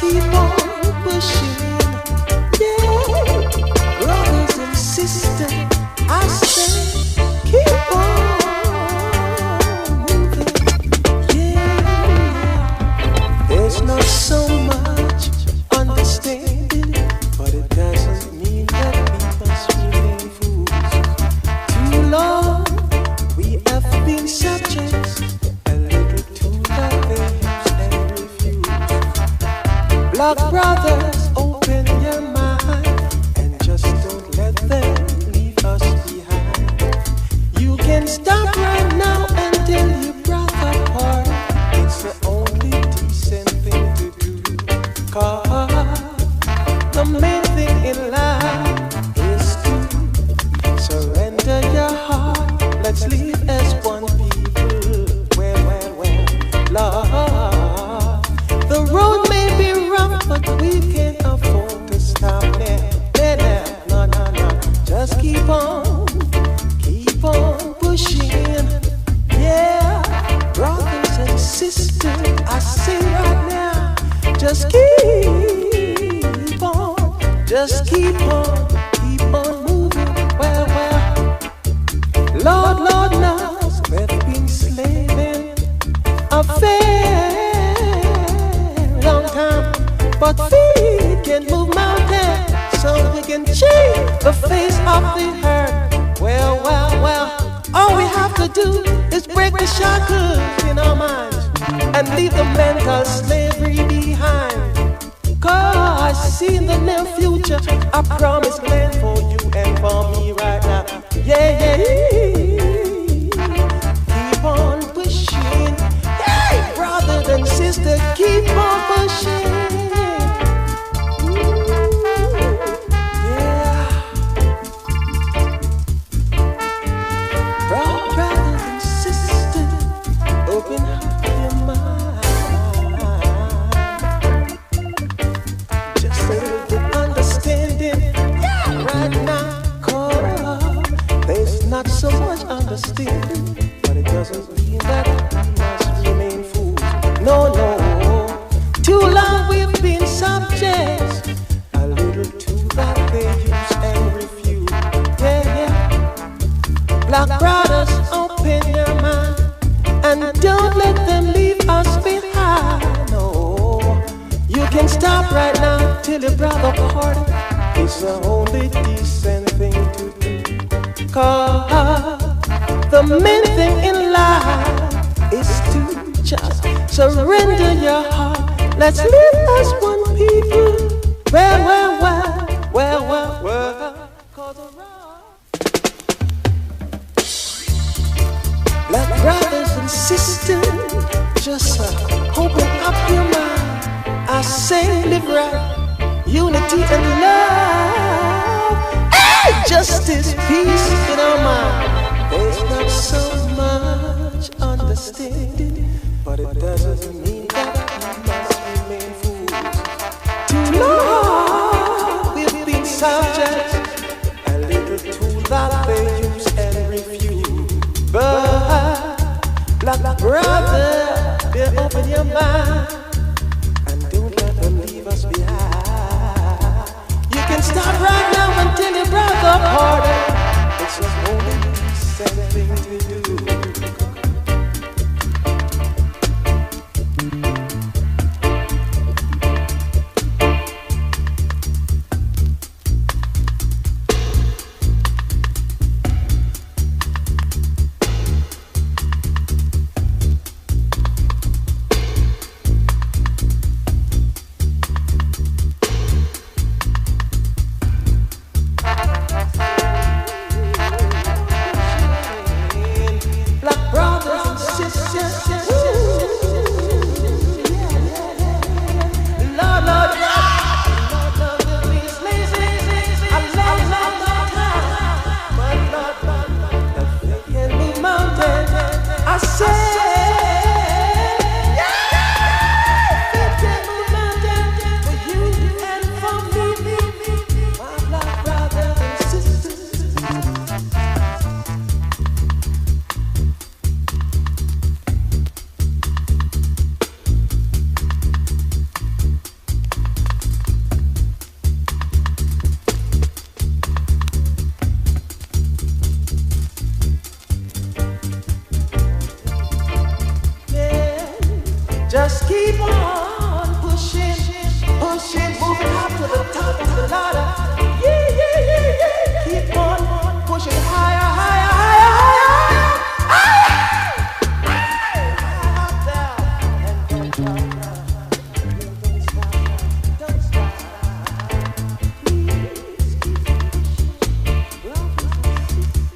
keep on pushing. Yeah, brothers and sisters, I say keep on moving. Yeah, there's not so much understanding, but it doesn't mean that we must remain fools. Too long we have been subjects, a little too lavish and refuse. Black brothers, open your mind and just don't let them leave us behind. You can stop right now and tell your brother apart. It's the only decent thing to do. 'Cause the main thing in life is to surrender your heart. Let's live as one people. Well, Lord, the road may be rough, but we can't afford to stop now. No. Just keep on pushing. Yeah, brothers and sisters, I say right now, just keep on moving. Well, Lord knows we've been slaving a very long time, but feet can move mountains, so we can change the face of the earth. Well, all we have to do is break the shackles in our minds and leave the mental slavery behind. 'Cause I see in the near future a promised land for you and for me right now. Yeah. Keep on pushing. Hey, brother and sister, keep on pushing. Yeah. Brothers and sisters, open up your mind. Just a little bit understanding. Yeah, right now. 'Cause there's not so much understanding, but it doesn't mean that we must remain fools. No. Too long we've been subjects, a little too that they use and refuse. Yeah. Black brothers, open your mind and don't let them leave us behind. No, you can stop right now till your brother party. It's the only decent thing to do. 'Cause the main thing in life is to just surrender your heart. Let's live as one people. Well. 'Cause black brothers and sisters, just open up your mind. I say live right, unity and love. Hey, justice, peace in our mind. There's not so much understanding, but it doesn't mean that we must remain fools. Too long we've been subjects, a little tool that they use and refuse. But black brother, they open your mind and don't let them leave us behind. You can start right now and tell your brother pardon. It's the only decent thing to do. keep on pushing, moving up to the top of the ladder. Yeah, yeah, yeah, yeah. Keep on pushing higher, higher, higher, higher, higher. Up there and don't stop now. Don't stop now. Don't stop. Please keep pushing. Brothers and sisters.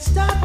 Stop